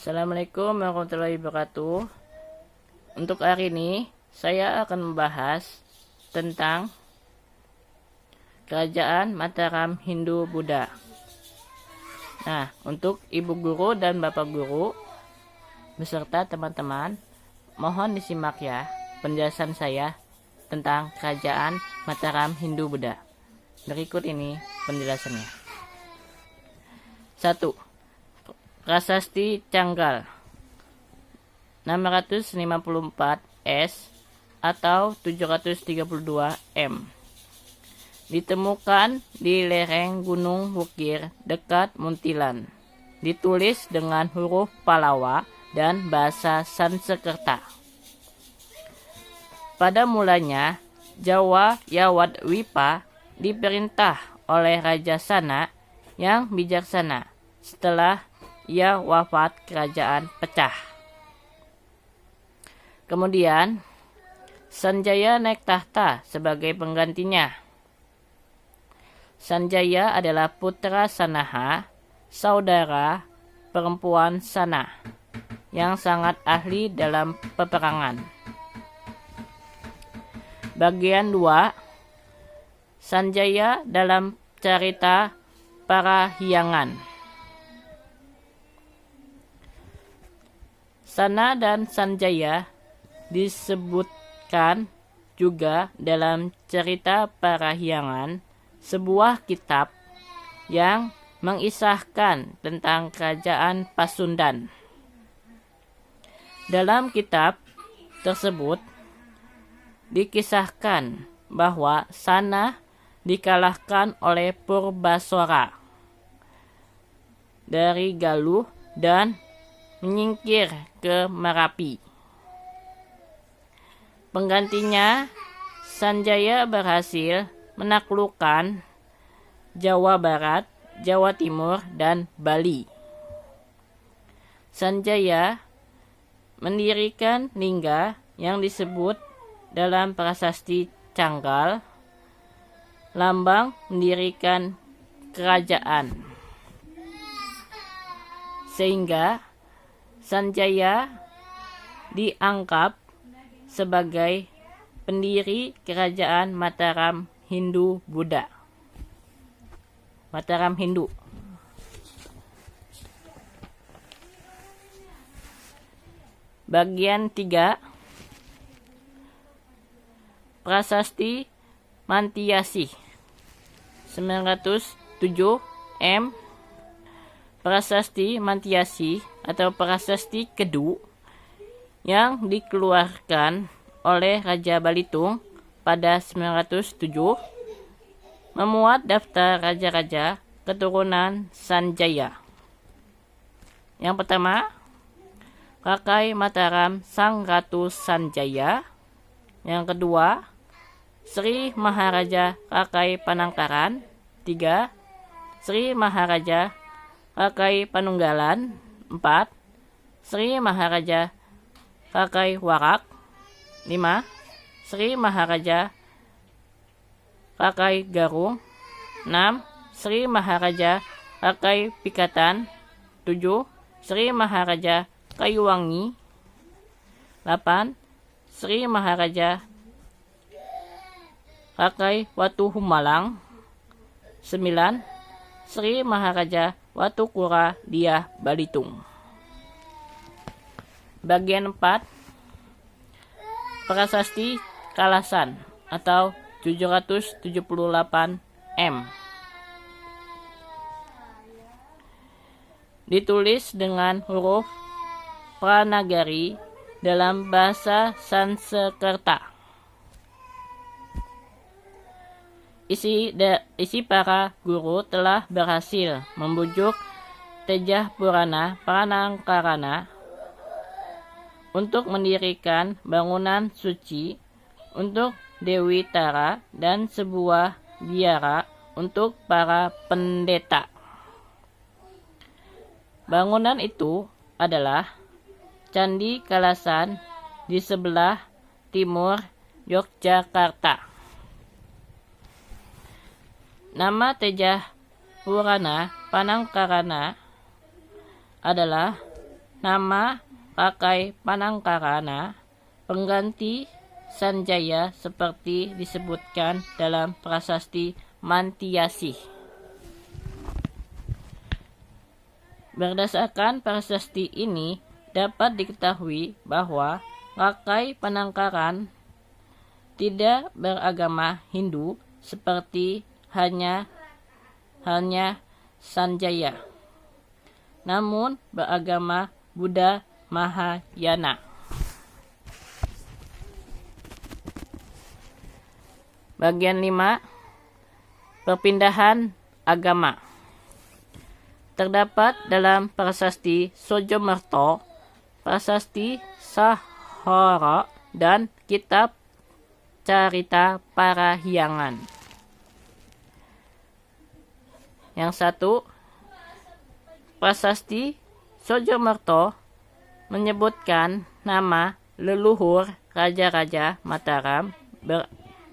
Assalamualaikum warahmatullahi wabarakatuh. Untuk hari ini saya akan membahas tentang Kerajaan Mataram Hindu-Buddha. Nah, untuk ibu guru dan bapak guru beserta teman-teman, mohon disimak ya penjelasan saya tentang Kerajaan Mataram Hindu-Buddha. Berikut ini penjelasannya. 1. Prasasti Canggal 654 S atau 732 M. Ditemukan di lereng Gunung Wukir dekat Muntilan. Ditulis dengan huruf Palawa dan bahasa Sanskerta. Pada mulanya, Jawa Yawadwipa diperintah oleh Raja Sana yang bijaksana. Setelah ia wafat, kerajaan pecah. Kemudian Sanjaya naik tahta sebagai penggantinya. Sanjaya adalah putra Sanaha, saudara perempuan Sana, yang sangat ahli dalam peperangan. Bagian 2. Sanjaya dalam cerita Parahyangan. Sana dan Sanjaya disebutkan juga dalam cerita Parahyangan, sebuah kitab yang mengisahkan tentang kerajaan Pasundan. Dalam kitab tersebut dikisahkan bahwa Sana dikalahkan oleh Purbasora dari Galuh dan menyingkir ke Merapi. Penggantinya, Sanjaya berhasil menaklukkan Jawa Barat, Jawa Timur, dan Bali. Sanjaya mendirikan lingga yang disebut dalam prasasti Canggal, lambang mendirikan kerajaan. Sehingga Sanjaya dianggap sebagai pendiri kerajaan Mataram Hindu-Buddha. Mataram Hindu. Bagian 3. Prasasti Mantiasih 907 M. Prasasti Mantiasih atau Prasasti Kedu yang dikeluarkan oleh Raja Balitung pada 907 memuat daftar raja-raja keturunan Sanjaya. Yang pertama, Rakai Mataram Sang Ratu Sanjaya. Yang kedua, Sri Maharaja Rakai Panangkaran. 3. Sri Maharaja Rakai Panunggalan. 4. Sri Maharaja Rakai Warak. 5. Sri Maharaja Rakai Garung. 6. Sri Maharaja Rakai Pikatan. 7. Sri Maharaja Kayuwangi. 8. Sri Maharaja Rakai Watu Humalang. 9. Sri Maharaja Watukura Diah Balitung. Bagian 4. Prasasti Kalasan atau 778 M. Ditulis dengan huruf Pranagari dalam bahasa Sanskerta. Isi para guru telah berhasil membujuk Tejah Purana Panangkarana untuk mendirikan bangunan suci untuk Dewi Tara dan sebuah biara untuk para pendeta. Bangunan itu adalah Candi Kalasan di sebelah timur Yogyakarta. Nama Tejah Purana Panangkarana adalah nama Rakai Panangkarana pengganti Sanjaya seperti disebutkan dalam prasasti Mantiasih. Berdasarkan prasasti ini dapat diketahui bahwa Rakai Panangkaran tidak beragama Hindu seperti halnya Sanjaya, namun beragama Buddha Mahayana. Bagian 5. Perpindahan agama. Terdapat dalam prasasti Sojomerto, prasasti Sahara, dan kitab Carita Parahyangan. Yang 1. Prasasti Sojomerto menyebutkan nama leluhur raja-raja Mataram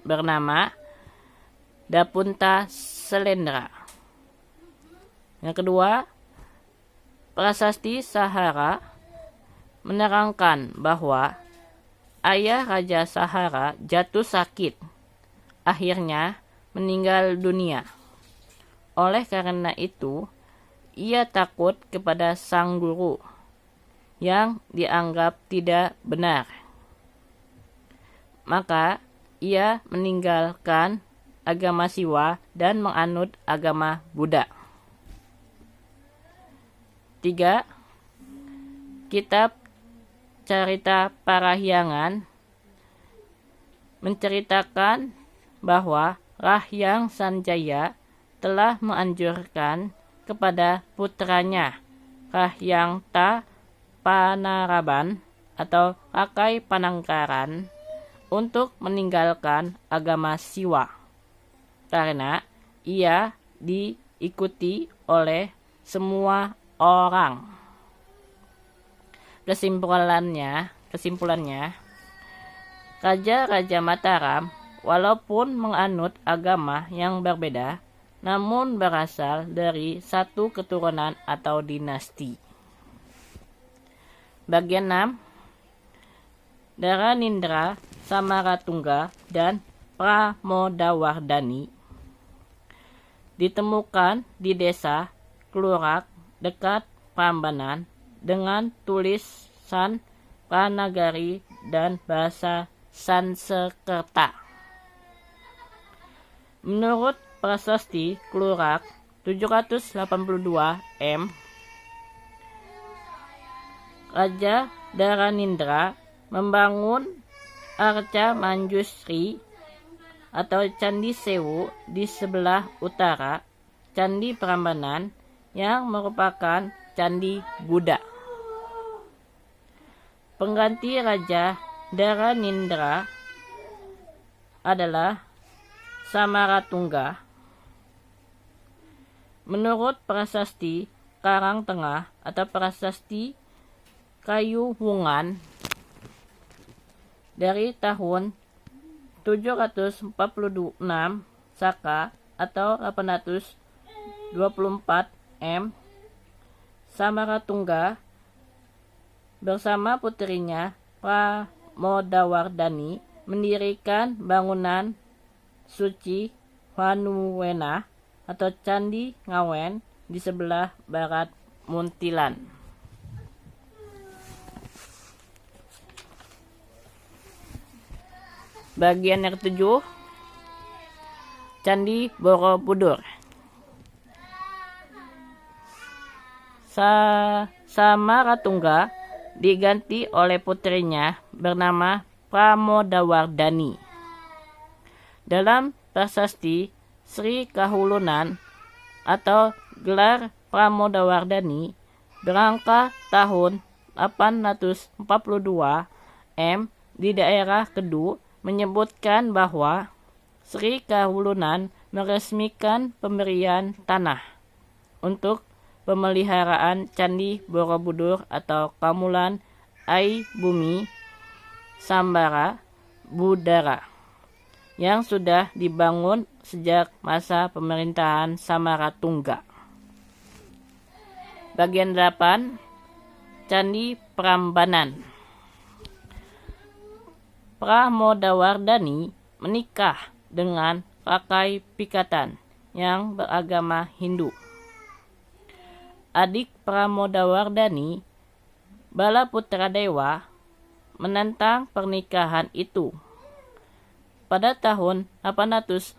bernama Dapunta Selendra. Yang kedua, prasasti Sahara menerangkan bahwa ayah Raja Sahara jatuh sakit, akhirnya meninggal dunia. Oleh karena itu, ia takut kepada sang guru yang dianggap tidak benar. Maka ia meninggalkan agama Siwa dan menganut agama Buddha. 3. Kitab Carita Parahyangan menceritakan bahwa Rahyang Sanjaya telah menganjurkan kepada putranya Rahyang Ta Panaraban atau Rakai Panangkaran untuk meninggalkan agama Siwa karena ia diikuti oleh semua orang. Kesimpulannya, Raja-Raja Mataram walaupun menganut agama yang berbeda, namun berasal dari satu keturunan atau dinasti. Bagian 6. Dharanindra, Samaratungga, dan Pramodawardhani ditemukan di desa Klurak dekat Prambanan dengan tulisan Pranagari dan bahasa Sanskerta. Menurut prasasti Klurak 782 M, Raja Dharanindra membangun Arca Manjusri atau Candi Sewu di sebelah utara Candi Prambanan yang merupakan Candi Buddha. Pengganti Raja Dharanindra adalah Samaratungga. Menurut prasasti Karang Tengah atau prasasti Kayu Wungan dari tahun 746 Saka atau 824 M, Samaratungga bersama putrinya Pramodawardhani mendirikan bangunan suci Hanuwena atau Candi Ngawen di sebelah barat Muntilan. Bagian yang ke-7, Candi Borobudur. Samaratungga diganti oleh putrinya bernama Pramodawardhani. Dalam prasasti Sri Kahulunan atau gelar Pramodawardhani berangka tahun 842 M di daerah Kedu menyebutkan bahwa Sri Kahulunan meresmikan pemberian tanah untuk pemeliharaan Candi Borobudur atau Kamulan Ai Bumi Sambara Budara yang sudah dibangun sejak masa pemerintahan Samaratungga. Bagian 8, Candi Prambanan. Pramodawardhani menikah dengan Rakai Pikatan yang beragama Hindu. Adik Pramodawardhani, Balaputradewa, menentang pernikahan itu. Pada tahun 856,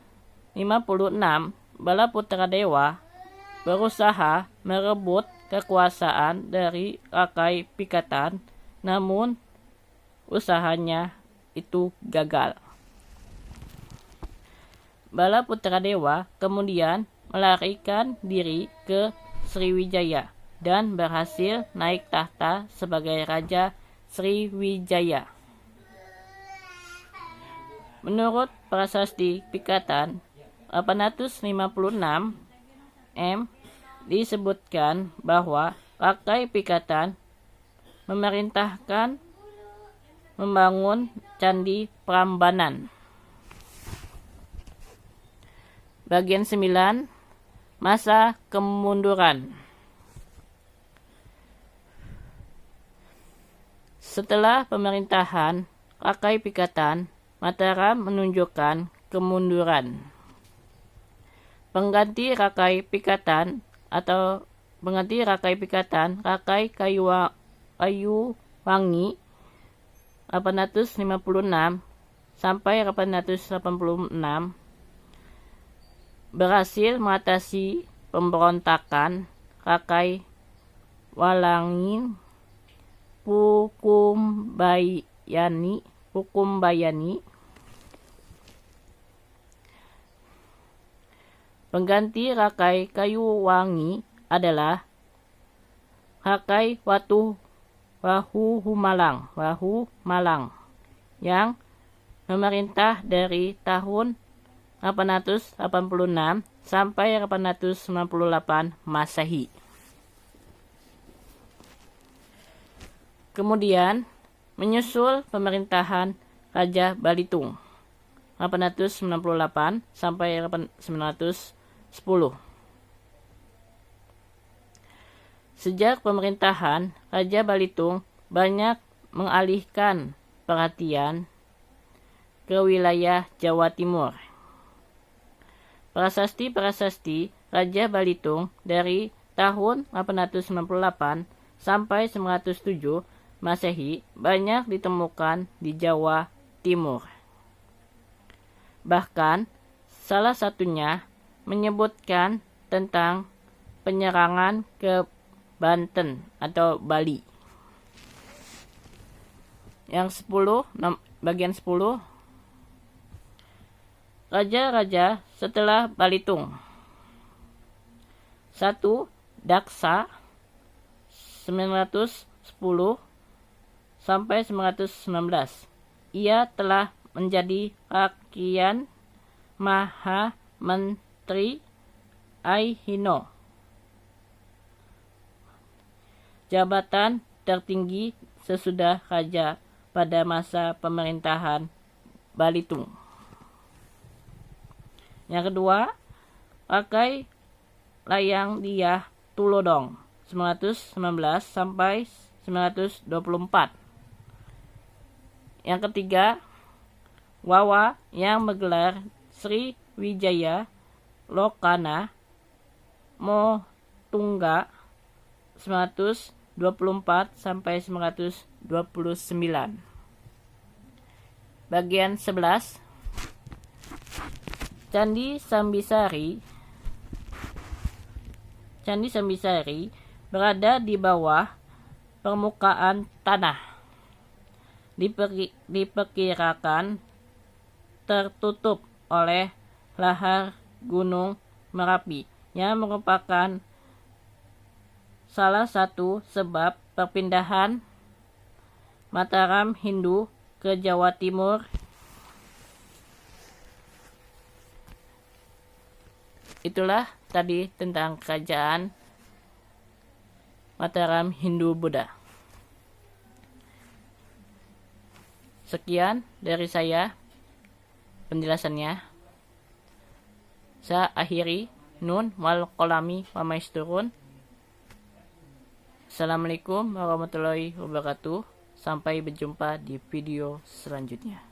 Balaputradewa berusaha merebut kekuasaan dari Rakai Pikatan, namun usahanya itu gagal. Balaputradewa kemudian melarikan diri ke Sriwijaya dan berhasil naik tahta sebagai Raja Sriwijaya. Menurut Prasasti Pikatan 856 disebutkan bahwa Rakai Pikatan memerintahkan membangun Candi Prambanan. Bagian 9. Masa kemunduran. Setelah pemerintahan Rakai Pikatan, Mataram menunjukkan kemunduran. Pengganti Rakai Pikatan, Rakai Kayuwangi 856 sampai 886 berhasil mengatasi pemberontakan Rakai Walangin Pukumbayani. Pengganti Rakai Kayuwangi adalah Rakai Wahumalang yang memerintah dari tahun 886 sampai 898 Masehi. Kemudian menyusul pemerintahan Raja Balitung 898 sampai 910. Sejak pemerintahan Raja Balitung banyak mengalihkan perhatian ke wilayah Jawa Timur. Prasasti Raja Balitung dari tahun 898 sampai 907 Masehi banyak ditemukan di Jawa Timur. Bahkan salah satunya menyebutkan tentang penyerangan ke Banten atau Bali. Yang 10, bagian 10. Raja-raja setelah Balitung. 1. Daksa 910 sampai 919. Ia telah menjadi Rakian Maha Menteri Aihino, jabatan tertinggi sesudah raja pada masa pemerintahan Balitung. Yang kedua, Rakai Layang Diah Tulodong 919 sampai 924. Yang ketiga, Wawa yang menggelar Sri Wijaya Lokana Motungga 924 sampai 929. Bagian 11. Candi Sambisari berada di bawah permukaan tanah. Diperkirakan tertutup oleh lahar Gunung Merapi yang merupakan salah satu sebab perpindahan Mataram Hindu ke Jawa Timur. Itulah tadi tentang kerajaan Mataram Hindu Buddha. Sekian dari saya penjelasannya. Saya akhiri. Nun wal kolami wa maisturun. Assalamualaikum warahmatullahi wabarakatuh. Sampai berjumpa di video selanjutnya.